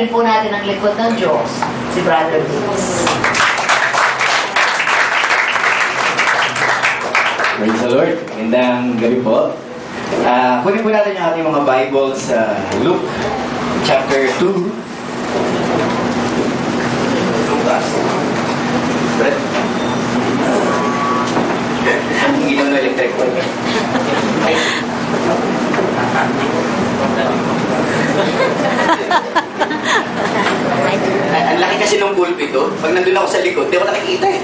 Kausapin po natin ang likod ng Diyos, si Brother Vince. Praise the Lord. Magandang gabi po. Kunin po natin yung ating mga Bibles sa Luke chapter 2. Lucas. Brett. Ang ilaw na electric po. Ang laki kasi ng pulpit to. Pag nandun ako sa likod, di ako nakikita eh.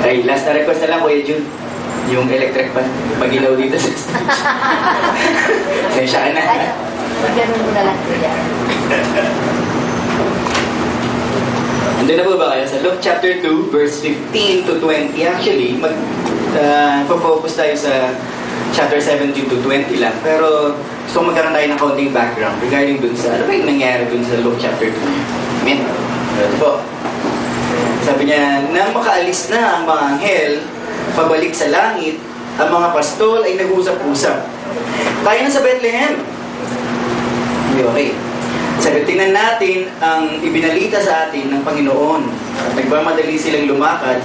Ay, last na request na lang, Kuya Jun. Yung electric pan, mag-ilaw dito sa stage. Sensya ka na. Ganun mo na lang siya. Andun na po ba kayo? Sa Luke chapter 2, verse 15 to 20. Actually, mag-focus tayo sa chapter 17 to 20 lang. Pero gusto ko magkaroon tayo ng konting background regarding dun sa, ano ba yung nangyari dun sa Luke chapter 2? Amen. Ito po. Sabi niya, nang makaalis na ang mga anghel, pabalik sa langit, ang mga pastol ay nag-usap-usap. Tayo na sa Bethlehem. Okay. Sabi, tingnan natin ang ibinalita sa atin ng Panginoon. At nagmamadali silang lumakad.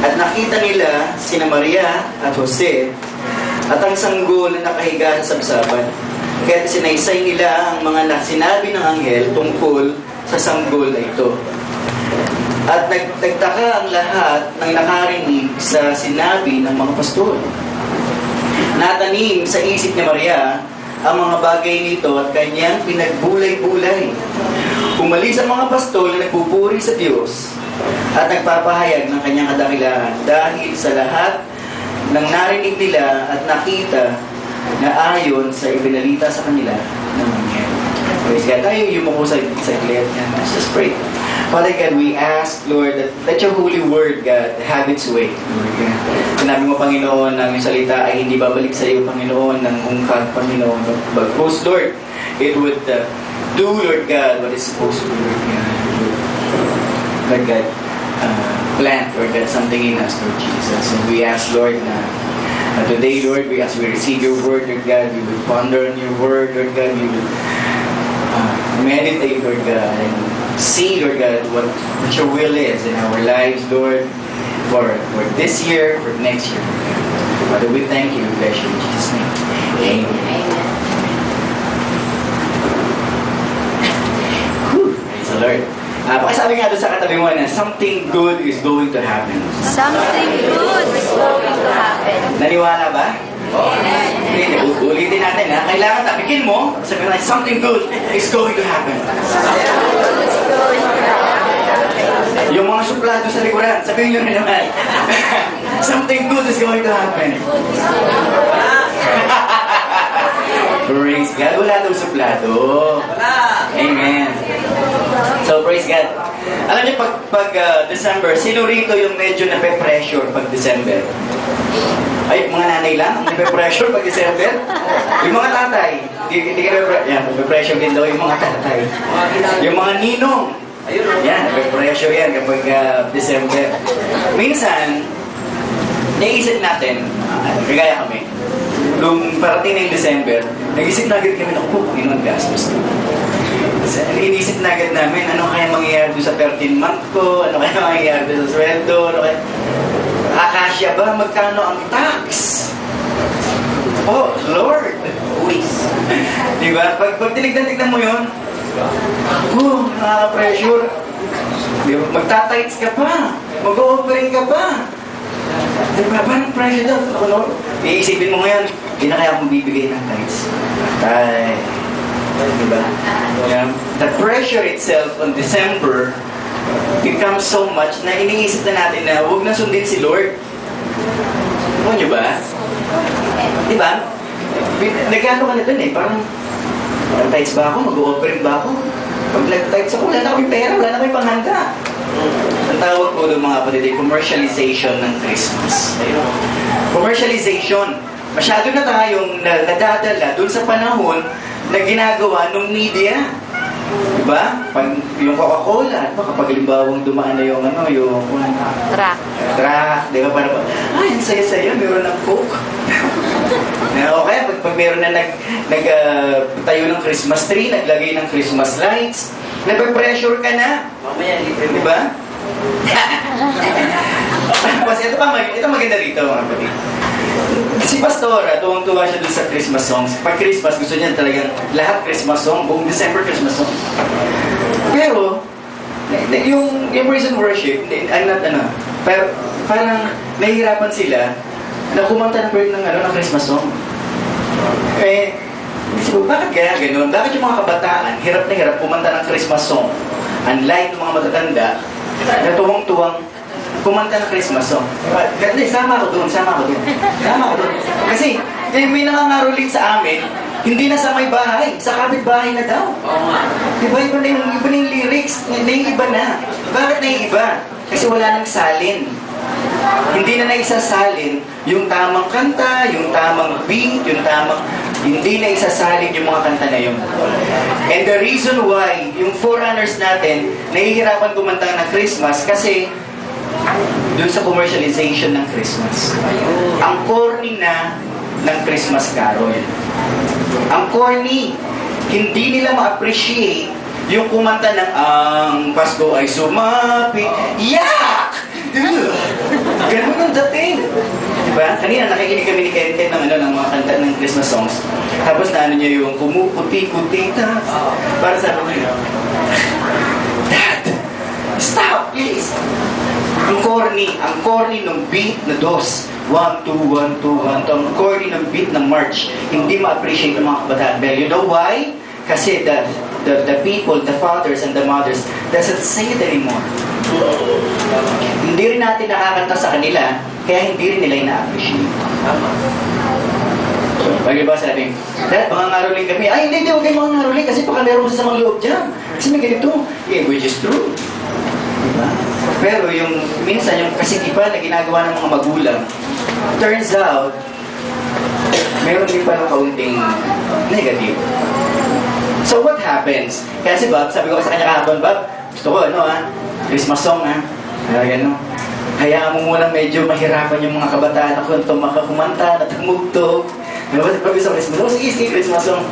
At nakita nila sina Maria at Jose at ang sanggol na nakahiga sa sabsaban. Kaya sinaysay nila ang mga sinabi ng anghel tungkol sa sanggol na ito. At nagtaka ang lahat ng nakarinig sa sinabi ng mga pastol. Natanim sa isip ni Maria ang mga bagay nito at kanyang pinagbulay-bulay. Umalis ang mga pastol na nagpupuri sa Diyos at nagpapahayag ng kanyang kadakilaan dahil sa lahat ng narinig nila at nakita na ayon sa ibinalita sa kanila ng anghel. Praise God. Tayo yumuko sa saglit. Let's just pray. Father God, we ask, Lord, that let your holy word, God, have its way. Lord God. Sinabi mo, Panginoon, na yung salita ay hindi babalik sa iyo, Panginoon, ng hungkag, Panginoon. But first, Lord, it would do, Lord God, what is supposed to do, Lord God. Lord God, plant, Lord God, something in us, Lord Jesus. And we ask, Lord, na today, Lord, as we receive your word, Lord God, we will ponder on your word, Lord God, we will meditate, Lord God, and see, Lord God, what your will is in our lives, Lord, for this year, for next year. Father, we thank you, we bless you in Jesus' name. Amen. Whew, praise the Lord. Pakisabi nga doon sa katabi mo na something good is going to happen. Something good is going to happen. Naniwala ba? Hindi, ulitin natin ha. Kailangan tapikin mo, sabihin natin, something good is going to happen. Yung mga suplado sa likuran, sabihin nyo na naman. Something good is going to happen. Praise God. Wala daw suplado. Amen. So, praise God. Alam niyo, pag December, sino rito yung medyo nape-pressure pag December? Ay, mga nanay lang, nape-pressure pag December. Yung mga tatay, hindi ka nape-pressure din daw yung mga tatay. Yung mga ninong, yan, nape-pressure yan kapag December. Minsan, naisip natin, kagaya kami, nung parating na yung December, nag-isip na agad kami, naku, Panginoon, gastos. Inisip na agad namin, ano kaya mangyayari doon sa 13th month ko, ano kaya mangyayari doon sa sweldo, ano kaya... Akasya ba? Magkano ang tax? Oh, Lord! Uwis. Diba? Pag tinignan-tignan mo yun, nakaka-pressure. Diba? Magtatights ka pa. Mag-offering ka pa. Diba? Parang pressure daw. Lord? Iisipin mo ngayon, hindi na kaya akong bibigay ng tithes. Ay. Diba? Yeah. The pressure itself on December becomes so much na iniisip na natin na huwag na sundin si Lord. Ano nyo ba? Diba? Nagano ka na dun eh. Parang tithes ba ako? Mag-offering ba ako? Pag nag-tithes ako, wala na kami pera, wala na kami panghanda. Ang tawag ko ng mga kapatid ay commercialization ng Christmas. Ayun. Commercialization. Masyado na tayong nadadala dun sa panahon na ginagawa ng media. Diba? Pag yung Coca-Cola, kapag halimbawang dumaan na yung Truck. Truck, di ba? Parang, ay, ang saya-saya, meron ng Coke. Okay, pag meron na tayo ng Christmas tree, naglagay ng Christmas lights, nape-pressure ka na. Mamaya, libre mo. Di ba? Tapos ito maganda rito mga kapatid. Si Pastora, tuwang-tuwa siya dun sa Christmas songs. Pag Christmas, gusto niya talagang lahat Christmas song, buong December Christmas song. Pero, yung praise and worship, pero parang nahihirapan sila na kumanta ng Christmas song. Bakit kaya ganun? Bakit yung mga kabataan, hirap na hirap kumanta ng Christmas song? Unlike ng mga matatanda, na tuwang-tuwang kumanta ng Christmas song. Sama ako doon. Kasi, may nangangaroling sa amin, hindi na sa may bahay, sa kapitbahay na daw. Diba, iba na yung lyrics, naiiba na. Bakit naiiba? Kasi wala nang salin. Hindi na naisasalin yung tamang kanta, yung tamang beat, hindi na isasalin yung mga kanta na yun. And the reason why yung forerunners natin nahihirapan kumanta ng Christmas kasi doon sa commercialization ng Christmas. Ang corny na ng Christmas carol. Ang corny, hindi nila ma-appreciate yung kumanta ng ang Pasko ay sumapit. Yak! Ganun ang dating. Diba? Kanina nakikinig kami ni Ken ng mga kanta ng Christmas songs. Tapos na niya yung kumuputi-kuti ta. Para sabi niya, Dad, stop please. Ang corny ng beat na dos. 1, 2, 1, 2, 1, 2. Ang corny ng beat ng march. Hindi ma-appreciate ng mga kabataan. Well, you know why? Kasi the people, the fathers and the mothers doesn't say it anymore. Hindi rin natin nakakanta sa kanila, kaya hindi rin nila ina-appreciate. So, ba sabi, Dad, mga ngaroling kami. Ay, hindi, huwag kayo mga ngaroling kasi baka meron mo sa mga loob dyan. Kasi may ganito, which is true. Diba? Pero yung, minsan, yung kasikipan na ginagawa ng mga magulang, turns out, meron din palang kaunting negative. So what happens? Kaya si Bob, sabi ko sa kanya kahapon, Bob, gusto ko, Christmas song, hayaan mo munang medyo mahirapan yung mga kabataan ako nito makakumanta, natamugtog. Pag sa Christmas, sige, Christmas song.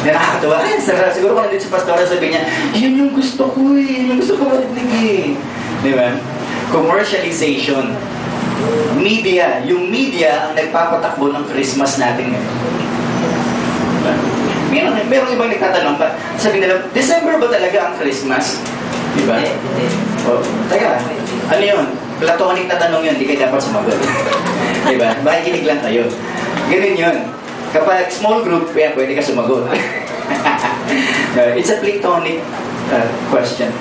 Nakakatawa. Ay, siguro kung nandito si Pastora, sabi niya, yun yung gusto ko yun yung gusto ko marinig Di ba? Commercialization. Media. Yung media ang nagpapatakbo ng Christmas natin ngayon. Merong ibang nagtatanong pa. Sabi nila, December ba talaga ang Christmas? Diba? O, teka, ano yun? Platonic na tanong yun, di kayo dapat sumagot. Diba? Makikinig lang kayo. Ganun yun. Kapag small group, pwede ka sumagot. It's a platonic question.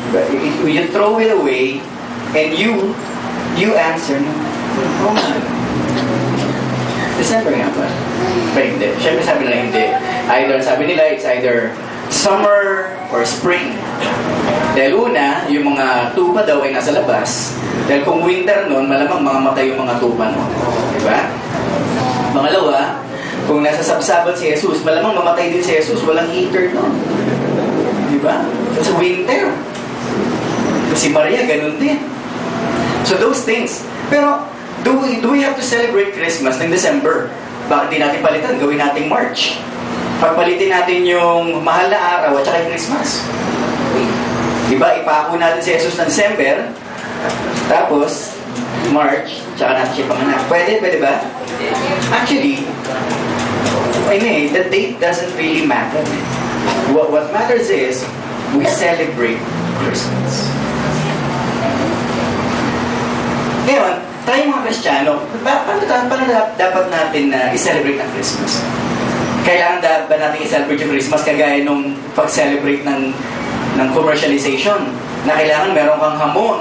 You throw it away and you answer. Oh my. December nga ba? Pero hindi. Siyempre sabi nila hindi. Sabi nila, it's either summer or spring. Dahil una, yung mga tupa daw ay nasa labas. Dahil kung winter nun, malamang mamamatay yung mga tupa nun. Diba? Pangalawa, kung nasa sabsaban si Jesus, malamang mamatay din si Jesus. Walang heater nun. Diba? Sa winter. Si Maria, ganun din. So those things. Pero, do we have to celebrate Christmas ng December? Bakit di natin palitan? Gawin nating March. Pagpalitin natin yung mahal na araw at saka yung Christmas. Diba? Ipako natin si Jesus ng December, tapos March, tsaka natin siya panganak. Pwede ba? Actually, the date doesn't really matter. What matters is, we celebrate Christmas. Ngayon, tayo mga Kristiyano, paano dapat natin i-celebrate ang Christmas? Kailangan ba natin i-celebrate yung Christmas kagaya nung pag-celebrate ng commercialization? Na kailangan meron kang hamon,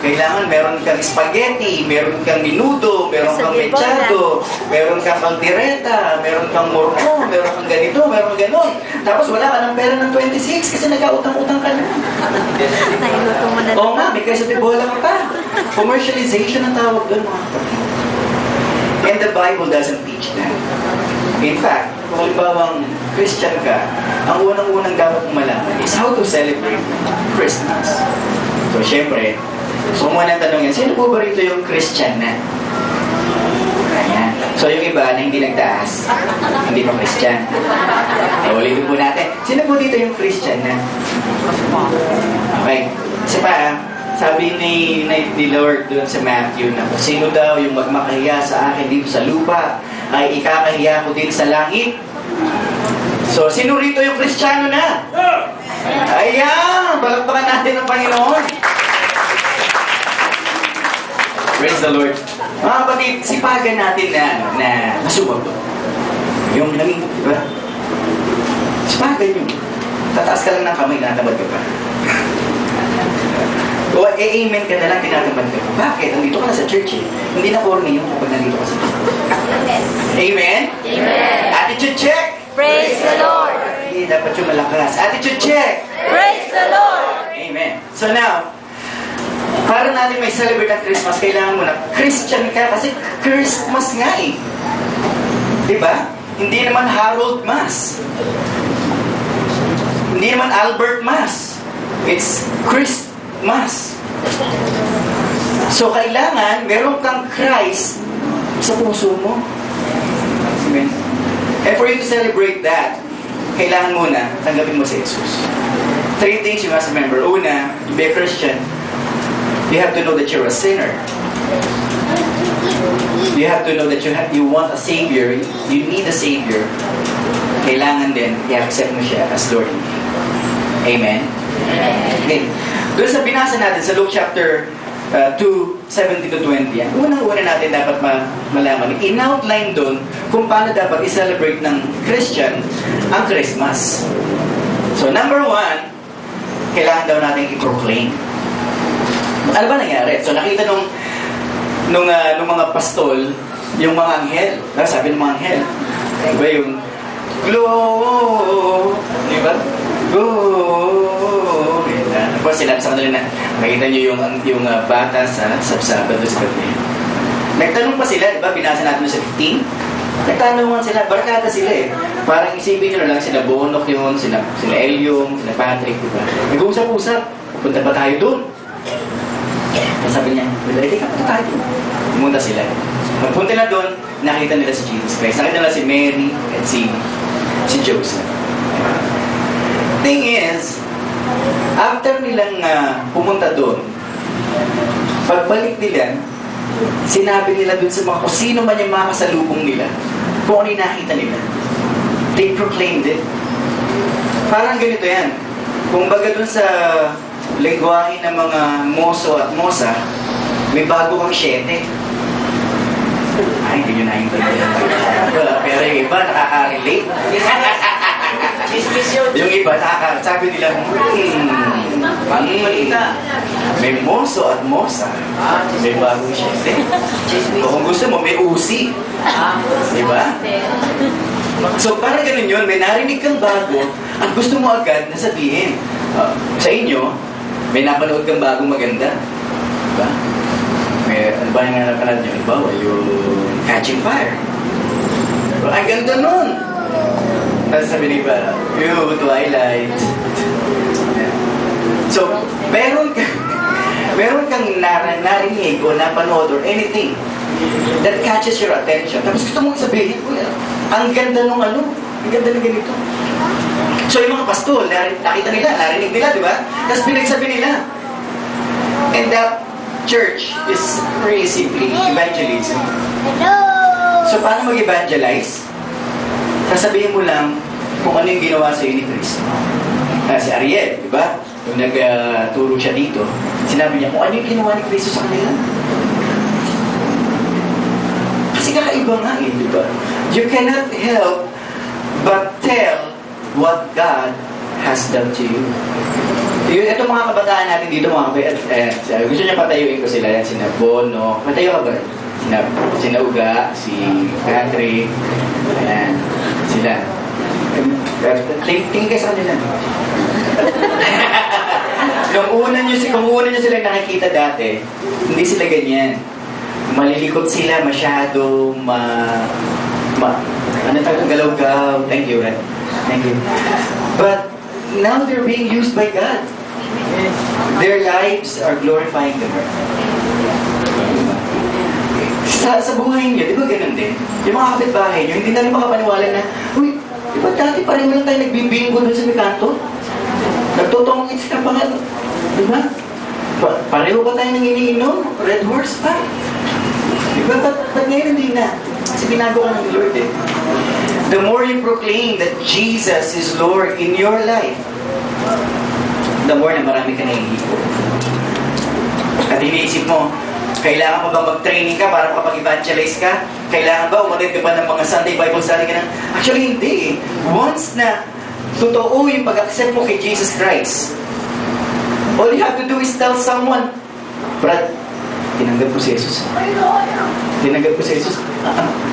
kailangan meron kang spaghetti, meron kang minuto, meron kang mechado, meron kang kaldereta, meron kang mormo, meron kang ganito, meron kang ganon. Tapos wala ka ng pera ng 26 kasi nagkautang-utang ka na. Nahiluto mo na. Oo nga, may kaysa tibola ka pa. Commercialization ang tawag doon, mga kapatid. And the Bible doesn't teach that. In fact, kung halimbawa Christian ka, ang unang-unang dapat mong malaman is how to celebrate Christmas. So, syempre, so muna ang tanong yan, sino po ba rito yung Christian na? Ayan. So yung iba na hindi nagtaas, hindi pa Christian. Ulitin po natin. Sino po dito yung Christian na? Okay. Kasi pa, sabi ni Lord doon sa Matthew na kung sino daw yung magmakahiya sa akin dito sa lupa, ay ikakahiya ko din sa langit. So, sino rito yung Kristiyano na? Ayan! Palakpakan natin ang Panginoon. Praise the Lord. Mga kapatid, sipagan natin na masubag to. Yung nanging, di ba? Sipagan yun. Tataas ka lang ng kamay, natabad ka pa. O, amen ka na lang, tinatamad ka. Bakit? Nandito ka na sa church eh. Hindi na corny yun kapag nandito ka sa church. Amen? Amen. Attitude check! Praise the Lord. Hindi, dapat yung malakas. Attitude check! Praise the Lord. Amen. So now, para natin may celebrate ang Christmas, kailangan mo na Christian ka kasi Christmas nga eh. Diba? Hindi naman Harold Mas. Hindi naman Albert Mas. It's Christmas. So kailangan meron kang Christ sa puso mo. Amen. And for you to celebrate that, kailangan muna tanggapin mo si Jesus. 3 things you must remember. Una, to be a Christian, you have to know that you're a sinner. You have to know that you want a Savior. You need a Savior. Kailangan din, i-accept mo siya as Lord. Amen? Okay. Doon sa binasa natin sa Luke chapter 2, 17 to 20, unang-una natin dapat malaman, in-outline doon kung paano dapat i-celebrate ng Christian ang Christmas. So, number 1, kailangan daw natin i-proclaim. Ano ba nangyari? So, nakita nung mga pastol, yung mga anghel. Sabi ng mga anghel, diba yung glow, diba? Go! Tapos sinabi sa kanila na, makita nyo yung bata sa sabsaban doon sa Bethlehem. Nagtanong pa sila, diba? Binasa natin sa 15. Nagtanungan sila, barkada sila eh. Parang isipin nyo na lang, sila Bonok yun, sila Elyong, sila Patrick, diba? Nag-uusap-usap, pupunta pa tayo doon. Sabi niya, hindi ka pa tayo. Pumunta sila. Magpunta na doon, nakita nila si Jesus Christ. Nakita nila si Mary at si Joseph. Thing is, after nilang pumunta doon, pagbalik nila, sinabi nila doon sa mga kung sino man yung mga kasalubong nila, kung ano yung nakita nila. They proclaimed it. Parang ganito yan. Kung baga doon sa lengguwahe ng mga moso at mosa, may bago kang 7. Ay, hindi nyo naintindihan. Pero yung iba, nakaka-relate. Yung iba, sabi nila, may moso at mosa, may bagong 7. O kung gusto mo, may usi. Diba? So, parang ganun yun, may narinig kang bago, at gusto mo agad na sabihin. Sa inyo, may napanood kang bagong maganda. Diba? May, ano ba yung napanood nyo? Halimbawa, yung Catching Fire. Diba? Ang ganda nun! Tapos sabi ni ba, yung Twilight. So, meron kang narinig o napanood or anything that catches your attention. Tapos gusto mong sabihin, ang ganda nung ang ganda ng ganito. So, yung mga pastol, nakita nila, narinig nila, di ba? Tapos pinagsabi nila. And that church is really simply evangelism. So, paano mag-evangelize? Sasabihin mo lang kung ano yung ginawa sa ni Cristo. Si Ariel, di ba? Yung nagturo siya dito, sinabi niya kung ano yung ginawa ni Cristo sa kanila. Kasi kakaiba nga eh, di ba? You cannot help but tell what God has done to you. Ito mga kabataan natin dito, mga kabataan, gusto niya patayuin ko sila yan, sina Bono. Patayo ka ba? Sina Uga, si Patrick, ayan, sila. Tingin kayo sa kanila. Kung una nyo sila nakikita dati, hindi sila ganyan. Malilikot sila, masyado, ano tawag, galaw-gaw. Thank you, right? Thank you. But now they're being used by God. Their lives are glorifying the Lord. Sa buhay niyo, di ba ganun din? Yung mga kapitbahay niyo, hindi na rin makapaniwala na, uy, di ba dati pareho lang tayo nagbibingo doon sa may kanto? Nagtutongits ka pa nga, di ba? Pareho ba tayo nang iniinom? Red horse pa? Di ba? Ba't ngayon hindi na? Kasi binago ka ng Lord eh. The more you proclaim that Jesus is Lord in your life, the more na marami ka naihipo. At iniisip mo, kailangan mo bang mag-training ka para makapag-evangelize ka? Kailangan ba umatid ka pa ng mga Sunday Bible study ka na? Actually, hindi eh. Once na totoo yung pag-accept mo kay Jesus Christ, all you have to do is tell someone, Brad, tinanggap ko si Jesus. Tinanggap ko si Jesus.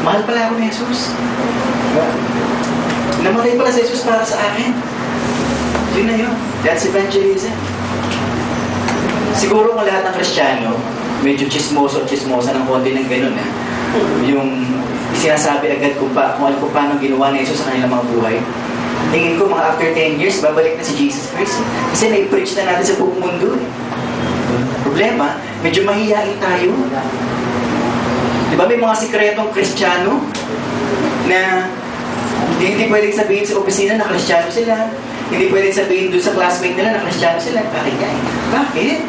Mahal pala ako ni Jesus. Namatay pala si Jesus para sa akin. Yun na yun. That's evangelism. Siguro kung lahat ng Kristiyano, medyo chismosa ng konti ng ganun eh. Yung sinasabi agad kung paano ginawa ni Jesus sa kanilang mga buhay. Tingin ko mga after 10 years, babalik na si Jesus Christ. Kasi na-preach na natin sa buong mundo eh. Problema, medyo mahihain tayo. Di ba may mga sikretong Kristiyano na hindi pwedeng sabihin sa opisina na Kristiyano sila. Hindi pwedeng sabihin doon sa classmate nila na Kristiyano sila. Bakit kaya? Bakit?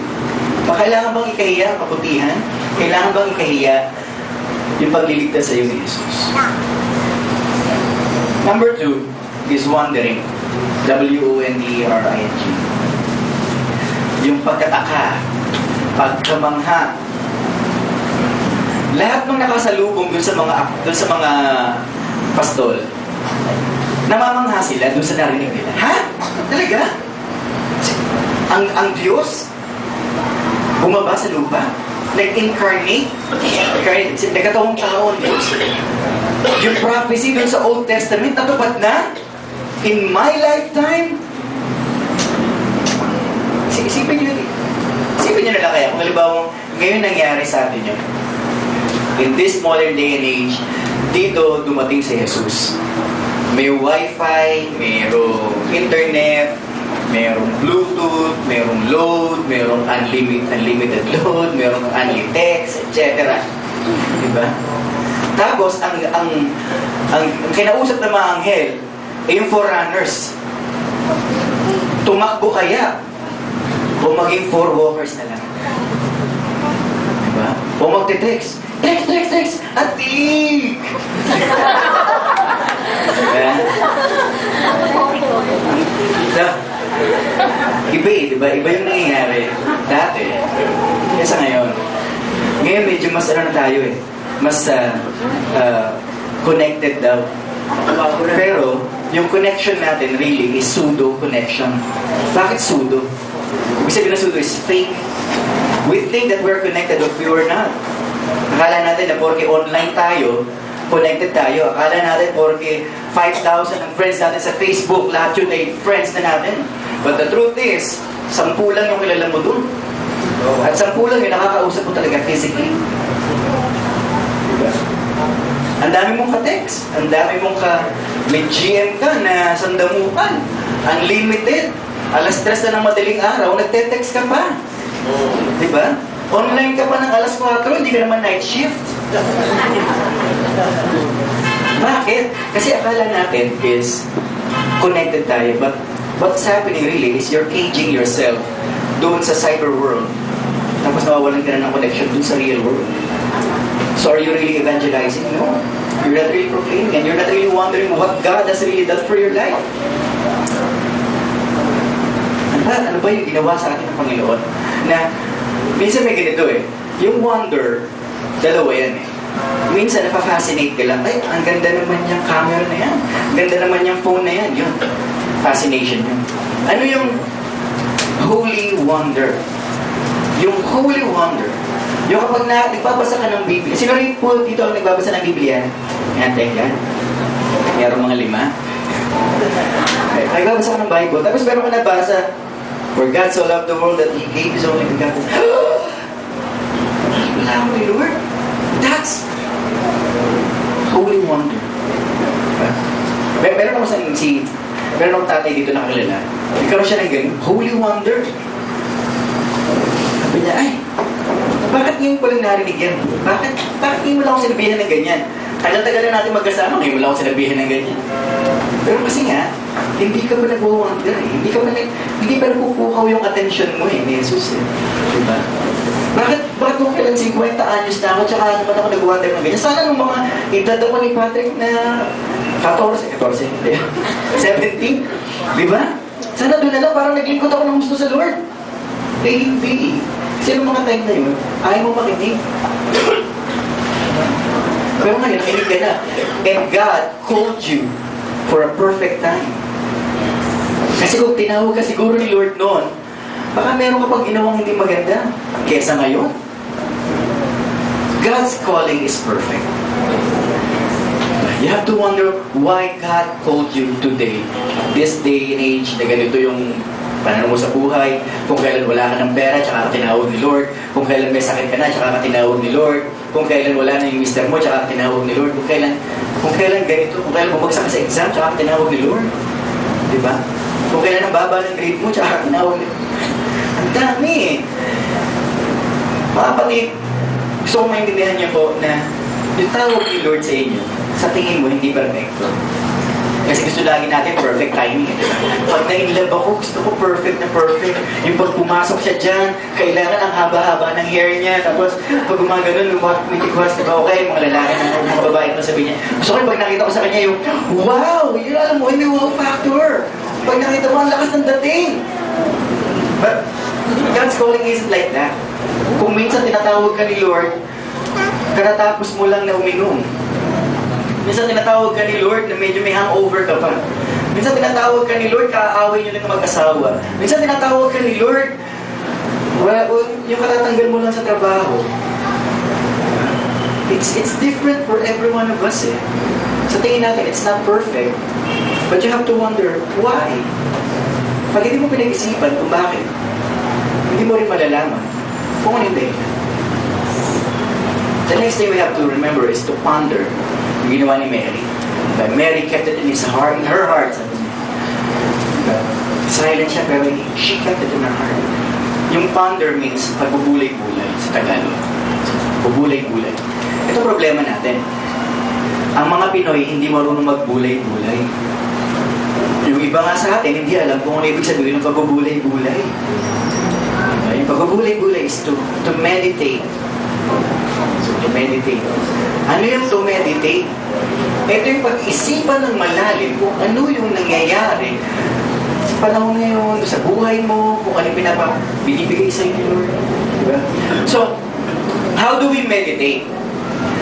Kailangan bang ikahiya ang kabutihan? Kailangan bang ikahiya yung pagliligtas sa iyo ni Jesus? Number 2 is wondering. W-O-N-D-E-R-I-N-G. Yung pagkataka, pagkamangha. Lahat ng nakasalubong dun sa mga pastol, namamangha sila dun sa narinig nila. Ha? Talaga? Ang Diyos bumaba sa lupa? Nag-incarnate? Nagkatawang tao ang Diyos. Yung prophecy dun sa Old Testament, natupad na? In my lifetime? Isipin nyo na lang kaya kung halimbawa ngayon nangyari sa atin yun. In this modern day and age, dito dumating si Jesus. May wifi, mayroong internet, mayroong Bluetooth, mayroong load, mayroong unlimited load, mayroong unlimited text, etc. Diba? Tapos, ang kinausap ng mga anghel ay yung forerunners. Tumakbo kaya o maging four walkers na lang. Diba? O magte-text. Text! Atik! Diba? So, iba eh, diba? Iba yung nangyayari dati. Kaya ngayon. Ngayon medyo mas na tayo eh. Mas connected daw. Pero, yung connection natin really is pseudo connection. Bakit pseudo? Ibig sabihin na pseudo is fake. We think that we're connected but we were not. Akala natin na porke online tayo, connected tayo. Akala natin porke 5,000 ang friends natin sa Facebook, lahat yun ay friends na natin. But the truth is, 10 lang yung kilala mo dun. At 10 lang yung nakakausap mo talaga physically. Diba? Ang dami mong ka-text, ang dami mong may GM ka na sandamukan, unlimited, alas 3 na ng madaling araw, nagte-text ka pa. Diba? Online ka pa ng alas 4, hindi ka naman night shift. Bakit? Kasi akala natin is connected tayo, but what's happening really is you're caging yourself doon sa cyber world. Tapos nawawalan ka na ng connection doon sa real world. So are you really evangelizing? No. You're not really proclaiming and you're not really wondering what God has really done for your life. Ano ba yung ginawa sa atin ng Panginoon? Na minsan may ganito eh. Yung wonder, dalawa yan eh. Minsan napafascinate ka lang. Ay, ang ganda naman yung camera na yan. Ang ganda naman yung phone na yan. Yun. Fascination yun. Ano yung holy wonder? Yung holy wonder. Yung kapag nagbabasa ka ng Biblia. Sino rin po dito ang nagbabasa ng Biblia? Yan, teka. Mayroong mga 5. Nagbabasa ka ng Bible. Tapos meron ka nabasa, for God so loved the world that He gave His only begotten. Wala ko ni Lord. That's holy wonder. Meron ako meron akong tatay dito na kakilala. Nagkaroon siya ng ganun. Holy wonder. Sabi niya, ay, bakit yung ngayon ko lang narinig yan. Bakit ngayon mo lang ako sinabihan ng ganyan? Tagal-tagal na natin magkasama, ngayon mo lang ako sinabihan ng ganyan. Pero kasi nga, hindi ka pa nag-wonder eh. Hindi pa nakukuhaw yung attention mo eh, ni Jesus eh. Diba? Bakit kung kailan 50 anyos na ako, tsaka naman ako nag-wonder ng ganyan? Sana nung mga edad ako ni Patrick na 14, 17, di ba? Sana doon na lang, parang naglingkod ako ng gusto sa Lord. Eh, hindi. Kasi nung mga time na yun, ayaw mo makinig. Pero ngayon, nakinig ka na. And God called you for a perfect time. Kasi kung tinawag ka siguro ni Lord noon, baka meron ka pang ginawang hindi maganda kesa ngayon. God's calling is perfect. You have to wonder why God called you today. This day and age na ganito yung pananaw mo sa buhay. Kung kailan wala ka ng pera, tsaka ka tinawag ni Lord. Kung kailan may sakit ka na, tsaka ka tinawag ni Lord. Kung kailan wala na yung mister mo, tsaka ka tinawag ni Lord. Kung kailan ganito, kung kailan bumagsak ka sa exam, tsaka ka tinawag ni Lord. Diba? Kung kailan ang baba ng grade mo, tsaka ka tinawag ni Lord. Ang dami eh. Mga kapatid, gusto kong maintindihan niyo po na yung tawag ni Lord sa inyo, sa tingin mo, hindi perfecto. Kasi gusto lagi natin perfect timing. Pag na-inlove ako, gusto ko perfect na perfect. Yung pag pumasok siya dyan, kailangan ang haba-haba ng hair niya. Tapos pag gumaganon, lumitigwas, diba? Okay, mga lalaki na mga babae na sabi niya. Gusto ko pag nakita ko sa kanya yung, wow! Yun alam mo, may wow factor. Pag nakita mo, ang lakas ng dating. But God's calling isn't like that. Kung minsan tinatawag ka ni Lord, katatapos mo lang na uminom. Minsan tinatawag ka ni Lord na medyo may hangover ka pa. Minsan tinatawag ka ni Lord, kaaaway nyo lang mag-asawa. Minsan tinatawag ka ni Lord, yung katatanggal mo lang sa trabaho. It's different for every one of us eh. Sa tingin natin, it's not perfect. But you have to wonder, why? Pag hindi mo pinag-isipan kung bakit, hindi mo rin malalaman kung ano yung dahilan. The next thing we have to remember is to ponder yung ginawa ni Mary. But Mary kept it in her heart. Silent siya, pero she kept it in her heart. Yung ponder means pagbubulay-bulay sa Tagalog. Bubulay-bulay. Ito problema natin. Ang mga Pinoy hindi marunong magbulay-bulay. Yung iba nga sa atin, hindi alam kung ano ibig sabihin ng pagbubulay-bulay. Yung pagbubulay-bulay is to meditate. To meditate. Ano yung to meditate? Ito yung pag-isipan ng malalim kung ano yung nangyayari sa panahon ngayon, sa buhay mo, kung ano yung binibigay sa inyo, Lord. Diba? So, how do we meditate?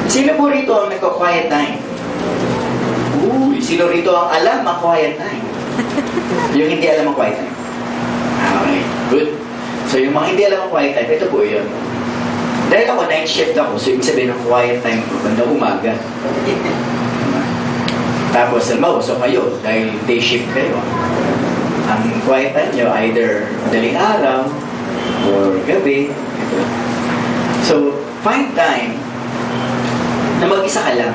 Sino po rito ang nagka-quiet time? Sino rito ang alam ang quiet time? Yung hindi alam ang quiet time. Okay, good. So, yung mga hindi alam ang quiet time, ito po yun. Dahil ako, night shift ako, so ibig sabihin ng quiet time ko, banda umaga. Tapos, so kayo, dahil day shift kayo, ang quiet time nyo, either madaling araw, or gabi. So, find time na mag-isa ka lang.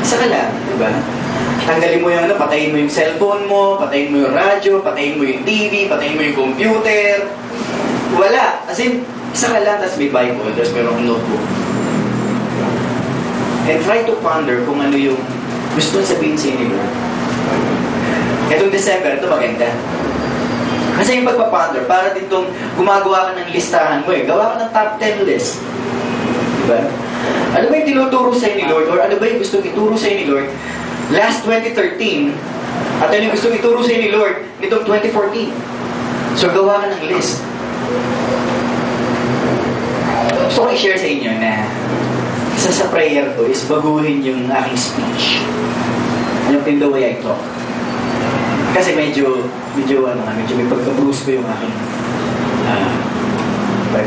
Isa ka lang, di ba? Tanggalin mo yung patayin mo yung cellphone mo, patayin mo yung radyo, patayin mo yung TV, patayin mo yung computer. Wala. As in, isa ka lang, tapos may Bible, tapos mayroong notebook. And try to ponder kung ano yung gusto sabihin sa inyo. Itong December, ito maganda. Kasi yung pagpaponder, para ditong gumagawa ka ng listahan mo eh. Gawa ka ng top 10 list. Diba? Ano ba yung tinuturo sa inyo ni Lord? Or ano ba yung gusto ituro sa inyo ni Lord? Last 2013, at ano yung gusto ituro sa inyo ni Lord nitong 2014. So gawa ka ng list. Gusto ko i-share sa inyo na isa sa prayer ko is baguhin yung aking speech. In the way I talk. Kasi medyo may pagka-bruise ko yung aking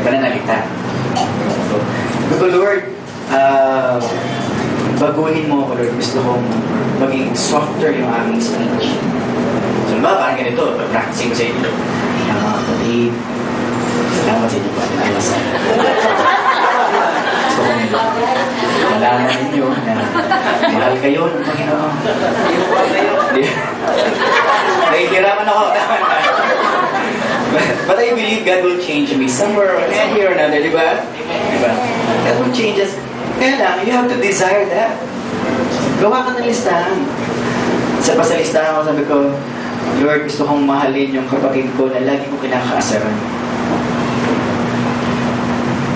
pananalita. So, Lord, baguhin mo ako, Lord. Gusto kong maging softer yung aking speech. So, parang ganito, practicing ko sa inyo. Mga kapatid, salamat sa inyo po. Gusto kong malaman ninyo na mahal kayo ng Panginoon. Nahihiraman ako. But I believe God will change me somewhere or another, di ba? Di ba? God will change us. Kaya lang, you have to desire that. Gawa ka ng listahan. Sa listahan ko, sabi ko, Lord, gusto kong mahalin yung kapatid ko na lagi ko kinakaasaran.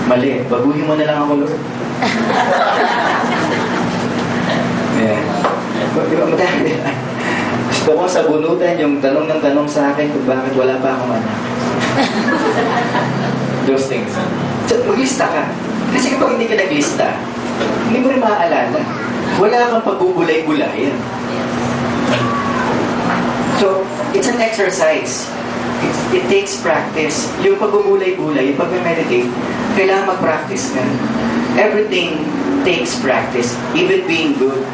Mali, baguhin mo na lang ako, Lord. Yeah. Di ba, madami. Gusto ko sabunutan yung tanong ng tanong sa akin kung bakit wala pa akong anak. Those things. So, maglista ka. Kasi kapag hindi ka naglista, hindi mo rin maaalala. Wala kang pagbubulay-bulayan. So, it's an exercise. It takes practice. Yung pagbubulay-bulay, yung pag-meditate, kailangan mag-practice ka. Everything takes practice, even being good.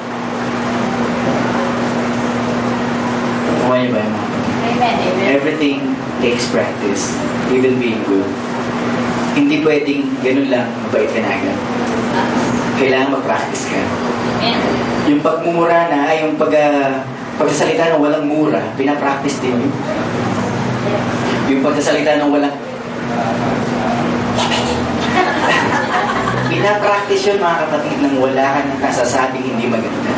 Kuha niyo ba yung mga? Amen. Amen. Everything takes practice, even being good. Hindi pwedeng ganun lang, mabait ka na agad. Kailangan mag-practice ka. Yung pagmumura na, ay yung pagsasalita ng walang mura, pinapractice din yun. Yung pagsasalita ng walang... Pinapractice yun, mga kapatid, nang wala ka ng kasasabing hindi maganda.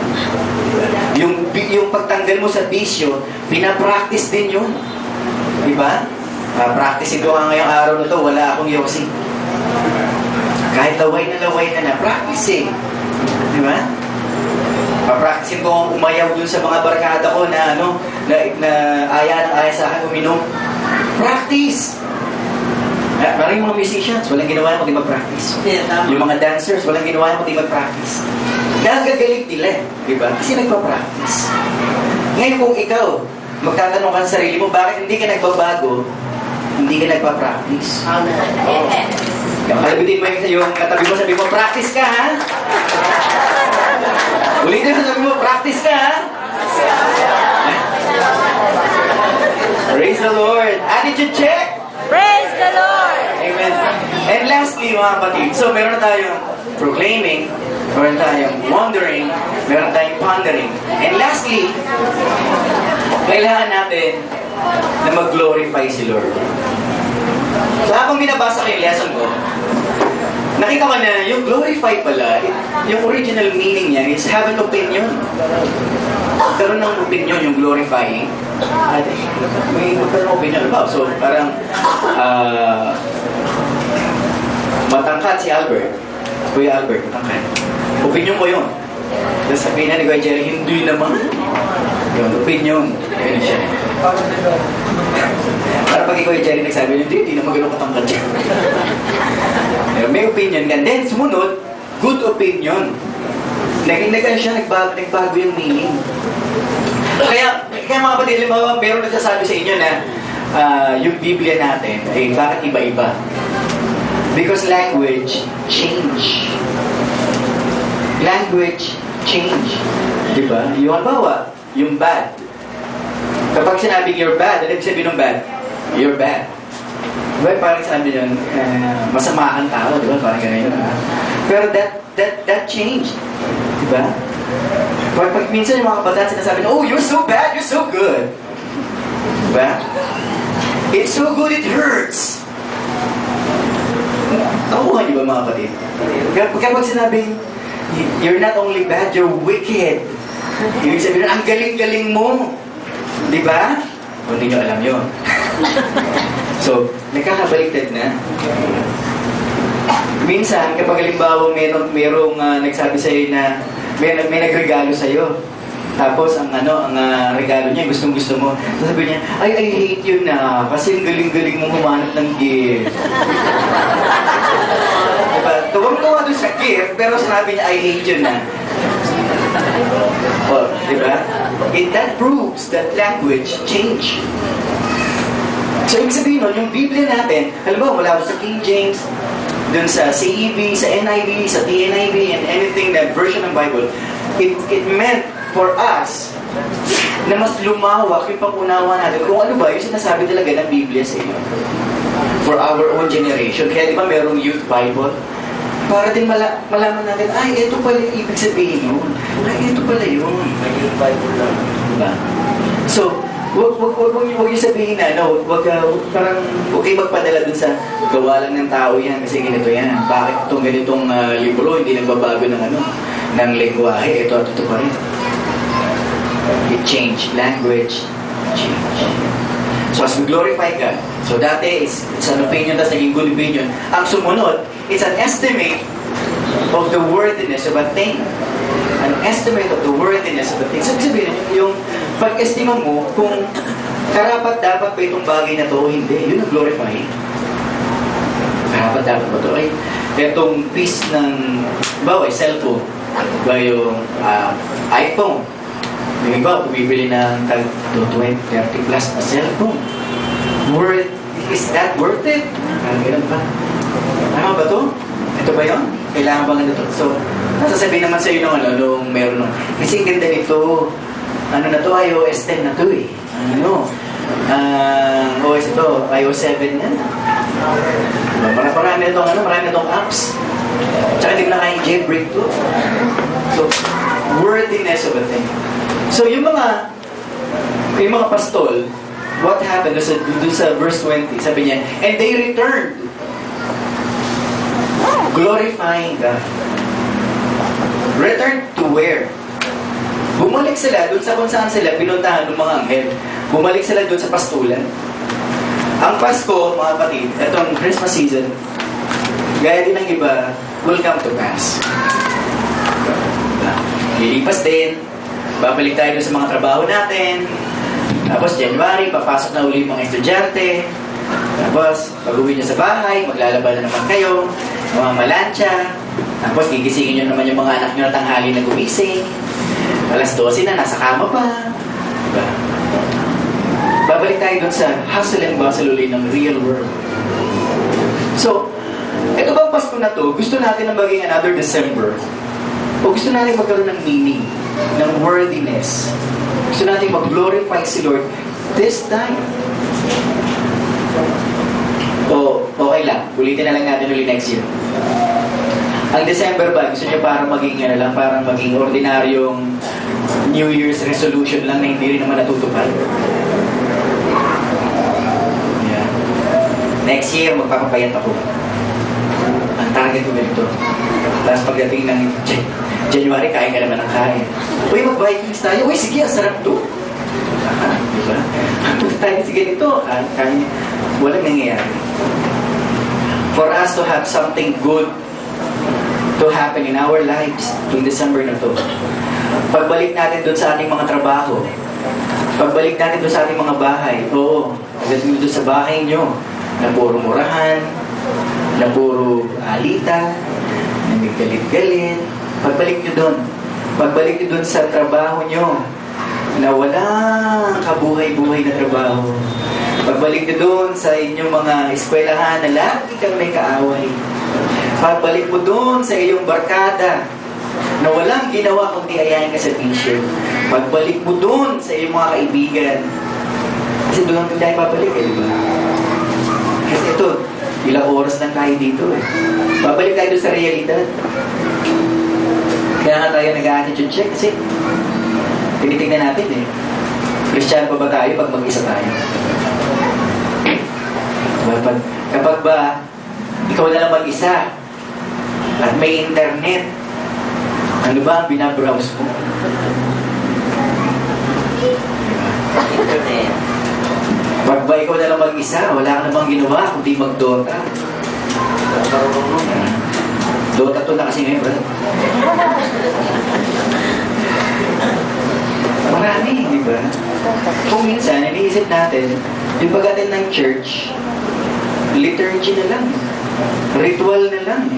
Yung pagtanggal mo sa bisyo, pinapractice din yun. Diba? Practice ko nga ngayong araw na to, wala akong yosi. Kahit laway na, practice eh. Diba? Papracticein ko kung umayaw dun sa mga barkada ko na aya ng aya sa akin uminom. Practice! Maraming mga musicians, walang ginawa na kundi mag-practice. Yung mga dancers, walang ginawa na kundi mag-practice. Nagagalit nila, diba? Kasi nagpa-practice. Ngayon kung ikaw, magtatanong ka sa sarili mo, bakit hindi ka nagbabago, hindi ka nagpa-practice? Amen. Kalabitin mo yung katabi mo, sabi mo, practice ka, ha? Ulitin mo, sabi mo, practice ka, ha? Praise the Lord. Attitude check. Praise the Lord. Amen. And lastly, mga kapatid, so meron na tayong proclaiming, meron tayong wondering, meron tayong pondering. And lastly, kailangan natin na mag-glorify si Lord. So habang binabasa ko yung lesson ko, nakita ko na yung glorify pala, yung original meaning niya is have an opinion. Magkaroon ng opinion yung glorifying. At may magkaroon ng opinion. So parang matangkad si Albert. Kuya Albert, matangkad. Opinion mo yun. Tapos sabihin na ni Kuya Jerry, hindi naman. Yun, opinion. Ganyan siya. Para pag Kuya Jerry nagsabi, hindi naman ganun katangkad siya. May opinion ka. Then, sumunod, good opinion. Naging siya, nagbago yung meaning. Kaya mga kapatid, meron nagsasabi sa inyo na yung Biblia natin ay bakit iba-iba? Because language change. Language change. Diba? Yung halimbawa, yung bad. Kapag sinabing you're bad, ano ibig sabihin ng bad? You're bad. Diba? Parang sinabi yun, masama ang tao, diba? Parang ganun yun. Pero that changed. Diba? Pag minsan yung mga kabataan sinasabi na, oh, you're so bad, you're so good. Diba? It's so good, it hurts. Nakuha niyo ba mga kapatid? Kapag sinabing, you're not only bad, you're wicked. Ibig sabihin, ang galing-galing mo. Diba? Kung hindi nyo alam yun. So, nagkakabaliktad na. Minsan, kapag halimbawa merong nagsabi sa'yo na may nagregalo sa'yo. Tapos, ang regalo niya, gustong-gusto mo. Sabi niya, I hate you na kasi ang galing-galing mo humanap ng gift. Diba? Tuwang-tuwa doon sa gift, pero sinabi niya, I hate you na. Oh, diba? That proves that language change. So, ibig sabihin nun, yung Biblia natin, halimbawa, mula sa King James, dun sa CEV, sa NIV, sa TNIV, and anything that version ng Bible, it meant for us na mas lumawak yung pag-unawa natin kung ano ba yung sinasabi talaga ng Biblia sa inyo. For our own generation. Kaya di ba merong youth Bible? Para din malaman natin, ay, ito pala yung ibig sabihin yun. Ay, ito pala yun. May youth Bible lang. Diba? So, Huwag yung sabihin na, no, parang, huwag kayo magpadala dun sa gawa lang ng tao yan kasi ganito yan. Bakit itong ganitong libro hindi nagbabago ng ng lengguwahe? Ito at ito pa rin. It changed. Language change. So as we glorify God, so dati it's an opinion, that's naging good opinion. Ang sumunod, it's an estimate of the worthiness of a thing. An estimate of the worthiness of a thing. So sabihin, yung pag-estima mo kung karapat-dapat ba itong bagay na to o hindi, yun ang glorifying. Karapat-dapat ba ito? Ay, itong piece ng, cellphone, ba yung iPhone. Yung iba, bumibili ng 20, 30 plus na cellphone. Is that worth it? Ganun ba? Tama ba to? Ito ba yun? Kailangan ba ganito? So, nasasabihin naman sa'yo nung meron nung, kasi ganda nito, na to, iOS 10 na to eh. OS ito, iOS 7 yan. Marami itong apps. Tsaka hindi mo na kayang jailbreak to. So, worthiness of a thing. So, yung mga pastol, what happened? Doon sa verse 20, sabi niya, and they returned, glorifying God. Return to where? Bumalik sila doon sa kung saan sila pinuntahan ng mga anghel. Bumalik sila doon sa pastulan. Ang Pasko, mga kapatid, itong Christmas season, gaya din ng iba, will come to pass. Lilipas din, babalik tayo doon sa mga trabaho natin. Tapos January, papasok na uli yung mga estudyante. Tapos, pag-uwi nyo sa bahay, maglalaba na naman kayo, mga malansya. Tapos, gigisingin nyo naman yung mga anak nyo na tanghali na gumising. Alas 12 na, nasa kama pa. Diba? Babalik tayo doon sa hustle and bustle uli ng real world. So, ito bang Pasko na to, gusto natin na maging another December? O gusto natin magkaroon ng meaning, ng worthiness? Gusto natin mag-glorify si Lord this time? O, okay lang, ulitin na lang natin uli next year. Ang December ba, gusto niyo parang maging, parang maging ordinaryong New Year's resolution lang na hindi rin naman natutupad? Yeah. Next year, magpapapayat ako. Ang target ko ganito. Tapos pagdating ng January, kain ka naman ng kain. Uy, mag-Vikings tayo. Uy, sige, ang sarap to. Diba? Punta tayo sa ganito. Kain. Walang nangyayari. For us to have something good to happen in our lives in December na to. Pagbalik natin doon sa ating mga trabaho, pagbalik natin doon sa ating mga bahay, pagdating doon sa bahay nyo, na puro murahan, na puro alita, na may galit-galit, pagbalik nyo doon. Pagbalik nyo doon sa trabaho nyo, na walang kabuhay-buhay na trabaho. Pagbalik nyo doon sa inyong mga eskwelahan na lagi kang may kaaway. Pagbalik mo doon sa iyong barkada na walang ginawa kundi ayahin ka sa t-shirt. Pagbalik mo doon sa iyong mga kaibigan. Kasi doon ang tayo babalik di ba? Kasi ito, ilang oras lang tayo dito Babalik tayo doon sa realidad. Kaya nga tayo nag-attitude check kasi tinitignan natin Kristiyano pa ba tayo pag mag-isa tayo? Kapag ba ikaw na lang mag-isa at may internet, ano ba ang binabrowse mo? Internet. Pag ba ikaw na lang mag-isa, wala ka namang ginawa kundi mag-Dota. Dota to na kasi ngayon, ba? Marami, di ba? Kung minsan, iniisip natin, yung pag-attend ng church, liturgy na lang. Ritual na lang.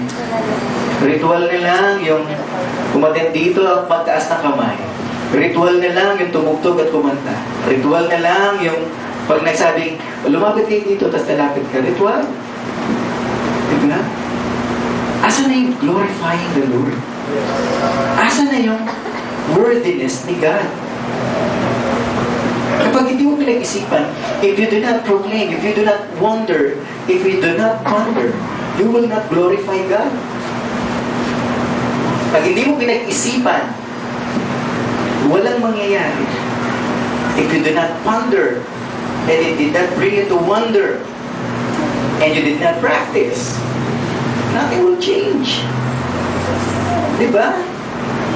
Ritual na lang yung umattend dito at pagtaas ng kamay. Ritual na lang yung tumugtog at kumanta. Ritual na lang yung pag nagsabing, lumapit kayo dito, tapos talapit ka. Ritual. Diba? Asa na yung glorifying the Lord? Asa na yung worthiness ni God? Kapag hindi mo pinag-isipan, if you do not proclaim, if you do not wonder, if you do not ponder, you will not glorify God. Pag hindi mo pinag-isipan, walang mangyayari. if you did not ponder, and it did not bring you to wonder, and you did not practice, nothing will change. Diba?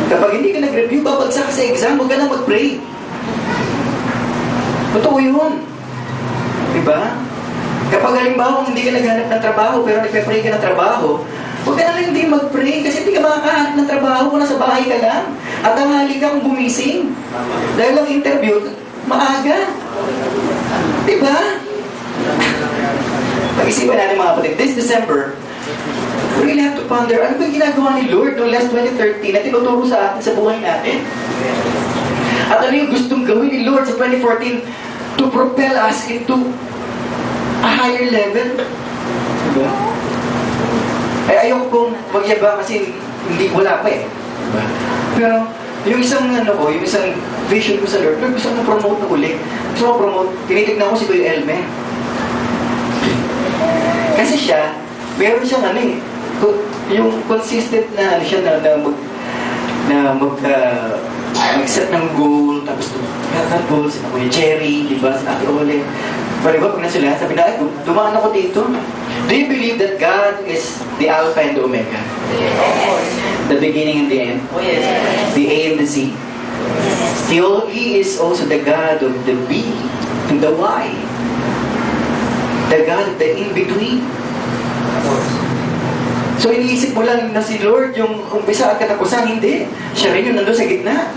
Kapag hindi ka nag-review, babagsak ka sa exam, huwag ka na mag-pray. Totoo yun. Diba? Kapag halimbawa hindi ka naghanap ng trabaho, pero nagpe-pray ka ng trabaho, huwag ka na lang hindi mag-pray kasi hindi ka makakahanap ng trabaho kung nasa bahay ka lang. At tanghali ka kung gumising. Dahil ang interview, maaga. Diba? Pag-isipan natin mga kapatid, this December, we really have to ponder, ano ba yung ginagawa ni Lord noong last 2013 na tinuturo sa atin sa buhay natin? At ano yung gustong gawin ni Lord sa 2014 to propel us into a higher level? Diba? Ay, ayoko pong magyaba kasi hindi, wala pa eh. Diba? Pero, yung isang vision ko sa Lord, gusto ko promote na uli. Gusto ko promote, tinitignan ko si Kuya Elmer. Kasi siya, meron siyang yung consistent na mag-set ng goal, tapos goal, sina Kuya Jerry, diba, sa Ate Ole. Pero iba, pag nasila, sabi na, dumaan ako dito. Do you believe that God is the Alpha and the Omega? The beginning and the end? The A and the Z? He is also the God of the B and the Y. The God of the in-between. So iniisip mo lang na si Lord yung umpisa at katapusan, hindi. Siya rin yung nandun sa gitna.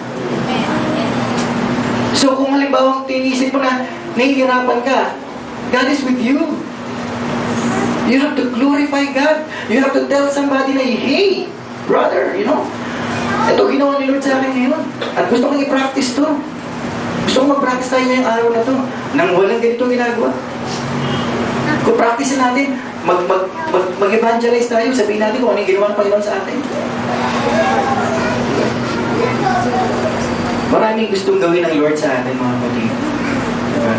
So kung halimbawa iniisip mo na nahihirapan ka, God is with you. You have to glorify God. You have to tell somebody na, hey, brother, ito ginawa ni Lord sa akin ngayon. At gusto kong i-practice to. Gusto kong mag-practice tayo ngayong araw na to. Nang walang ganito ginagawa. Kung practice natin, mag-evangelize tayo, sabihin natin kung ano yung ginawa ng Panginoon sa atin. Maraming gustong gawin ng Lord sa atin, mga kapatid. Diba?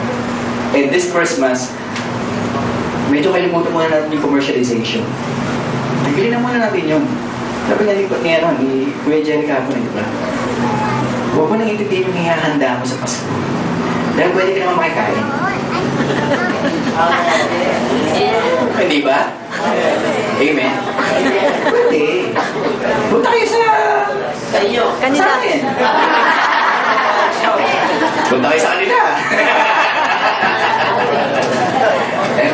And this Christmas, medyo kalimutan muna natin yung commercialization. Tagilin na muna natin yun. Sabi nga ni Kuya Jerry Capone, diba? Huwag mo nang intindihin yung hihahanda mo sa Pasko. Dahil pwede ka naman makikain. Hindi ba? Amen? Pwede. Punta kayo sa inyo. Sa akin. Punta kayo sa kanila.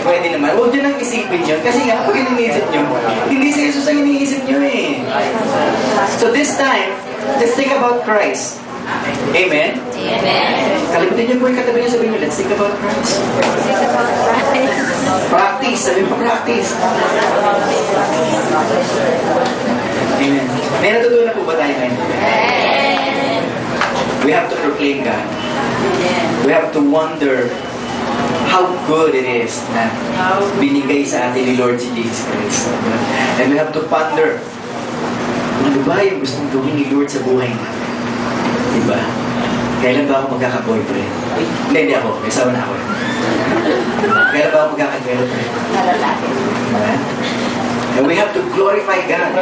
Pwede naman. Huwag nyo nang isipin yun. Kasi nga, pag iniisip nyo, hindi si Jesus ang iniisip nyo eh. So this time, let's think about Christ. Amen? Amen. Kalimutin niyo po yung katabi niyo, sabihin niyo, let's think about Christ. Practice. Sabihin mo, practice. Amen. May natutunan po ba tayo ngayon? Amen. We have to proclaim God. We have to wonder how good it is na binigay sa atin ni Lord si Jesus Christ. And we have to ponder, ano ba yung gustong gawin ni Lord sa buhay natin? Diba? Kailan ba ako magkaka-boyfriend? Hindi ako. May asawa na ako. Kailan ba ako magkaka-girlfriend? Diba? And we have to glorify God.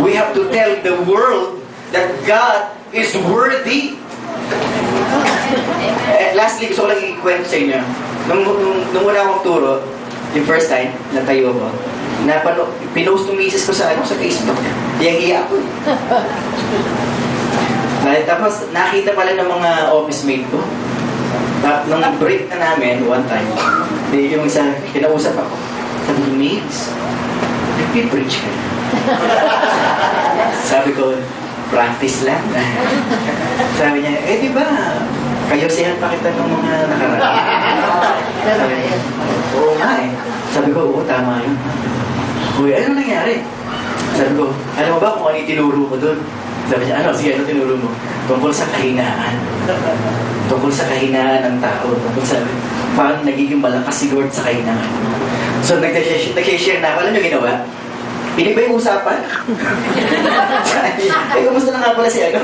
We have to tell the world that God is worthy. Lastly, gusto ko lang ikwento sa inyo. Nung una akong turo, yung first time, natayo ako, pinost ng misis ko sa Facebook. Hiyang-hiya ako. Tapos nakita pala ng mga office mate ko. Nung break na namin, one time, yung isa, kinausap ako. Sabi ko, mates, nagpipreach ka. Sabi ko, practice lang. Sabi niya, di ba, kayo siyan pa kita ng mga nakaraan. Sabi niya, oo nga eh. Sabi ko, oo, tama yun. Uy, ano nangyari? Sabi ko, alam mo ba kung ano yung tinuro ko doon? Sabi niya, sige, ano tinuro mo? Tungkol sa kahinaan. Tungkol sa kahinaan ng tao. Tungkol sa paano nagiging malakas si Lord sa kahinaan. So, nag-share na ako. Alam niyo ginawa? Iniba yung usapan. Kumusta na nga pala si ano?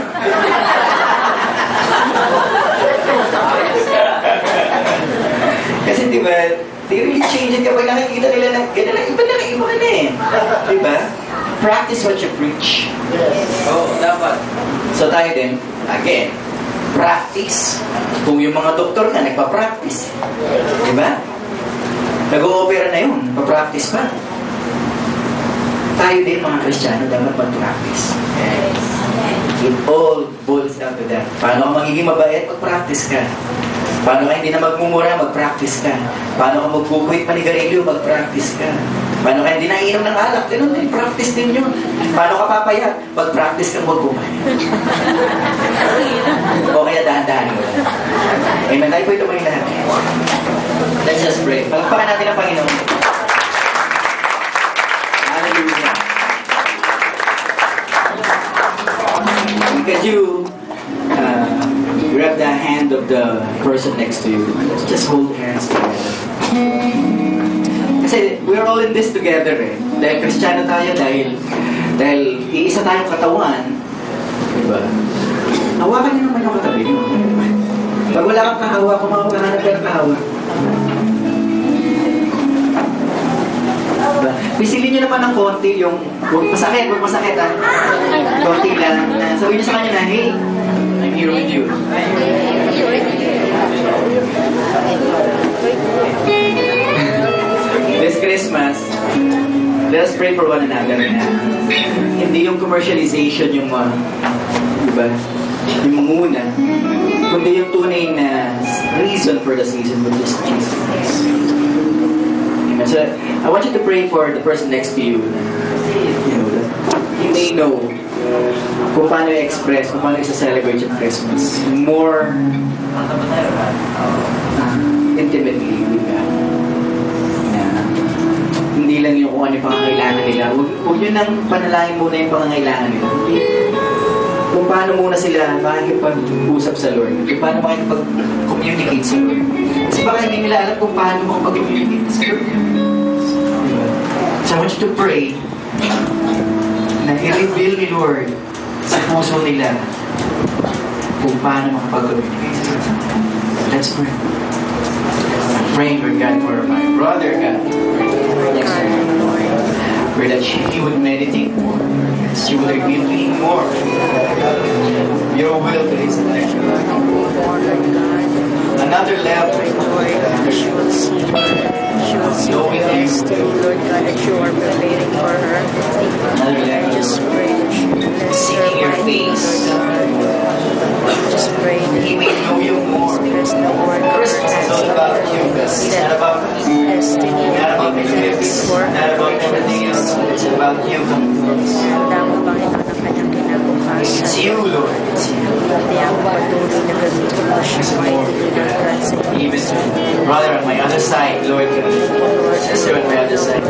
Kasi di ba, they really change it kapag nakikita nila na gano'n lang, iba ka na eh. Di ba? Practice what you preach. Yes. Oo, dapat. So tayo din, again, Practice. Kung yung mga doktor nga, nagpa-practice. Diba? Nag-o-opera na yun, pa-practice pa. Tayo din mga Kristiyano dapat mag-practice. It all boils down to that. Paano ka magiging mabait? Mag-practice ka. Paano ka hindi na magmumura? Mag-practice ka. Paano ka magpupuwit manigarilyo? Mag-practice ka. Paano ka hindi naiinom ng alak? Ganun din, practice din yun. Paano ka papayat? Mag-practice kang magpumayat. O kaya dahan-dahan mo. Amen. Tayo po ito mga lahat. Let's just pray. Palakpakan natin ang Panginoon. Hallelujah. Could you grab the hand of the person next to you? Let's just hold hands together. Kasi we're all in this together eh. Dahil Kristiyano tayo, dahil iisa tayong katawan. Diba? Hawakan niyo naman yung katabi niyo. Pag wala kang kahawak, kumakahanap ka ng kahawak. Diba? Pisilin niyo naman ng konti yung huwag masakit ha. Konti lang. Sabihin niyo sa kanya na, hey, I'm here with you. This Christmas, let us pray for one another na hindi yung commercialization yung diba? Yung muna, kundi yung tunay na reason for the season, which is Jesus Christ. Amen. So, I want you to pray for the person next to you. You know, that you may know kung paano i-express, kung paano i-celebrate yung Christmas more intimately with God. Hindi lang yung kung ano yung pangangailangan nila. Huwag yun nang panalangin muna yung pangangailangan nila. Kung paano muna sila makikipag-usap sa Lord. Kung paano makikipag-communicate sa Lord. Kasi baka hindi nila alam kung paano makipag-communicate sa Lord. So I want you to pray na i-reveal ni Lord sa puso nila kung paano makipag-communicate sa Lord. Let's pray. Praying for God for my brother, God. Pray that she would meditate more. She would reveal to him more your will to his life. Another level. She will see the best, Lord God, that you are preparing for her. Another level. Just pray that she will bless her Seeking your mind, face. Lord God. Just pray that He may know you more. express the word of her Christmas is hands, all about you. It's not about destiny not and about given her gifts, before not about everything else. It's about you. Handa mo, Panginoon, ang kanyang kinabukasan. It's you, Lord. It's you. Kaya ako patuloy na gamitin mo siya mightily, Lord God, sa Even brother on my other side, Lord. Sister on my other side.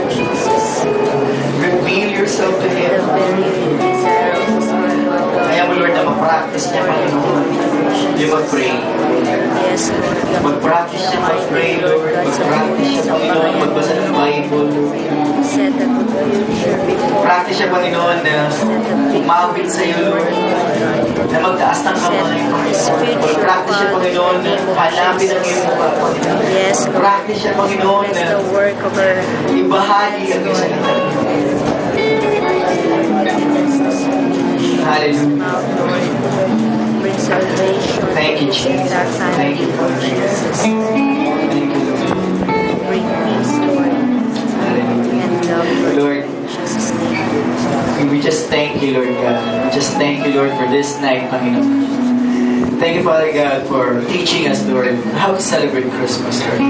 Reveal yourself to the him. very desire of his heart, Lord God. Kaya mo, Lord, na mag-practice niya, Panginoon. Yung mag-pray. Yes, Lord God. Mag-practice siya mag-pray, Lord. Mag-practice siya, Panginoon, magbasa ng Bible. Set the good future before Practice siya, Panginoon, na umawit sa iyo, Lord. Na magtaas ng kamay. Mag-practice siya, Panginoon, na hanapin ang iyong mukha, Panginoon. Yes, Lord. Practice siya, Panginoon, Bless na the work of her. ibahagi ang iyong salita. Hallelujah. Mouth, Lord. Bring salvation. Thank you, Jesus. In that time, Thank you, Lord Jesus. Thank you, Lord. Bring peace, Lord. Hallelujah. And love, Lord. Lord, In Jesus' name. we just thank you, Lord God. We just thank you, Lord, for this night, Panginoon. Thank you, Father God, for teaching us, Lord, how to celebrate Christmas, Lord.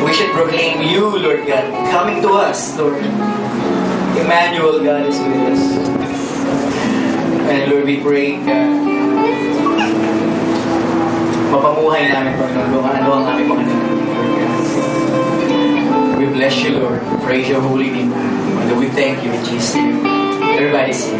We should proclaim you, Lord God, coming to us, Lord. Emmanuel, God, is with us. And Lord, we pray, God, mapamuhay namin, Panginoon, kung ano ang aming mga nagagawa. We bless you, Lord. Praise your holy name. And we thank you in Jesus' name. Everybody say,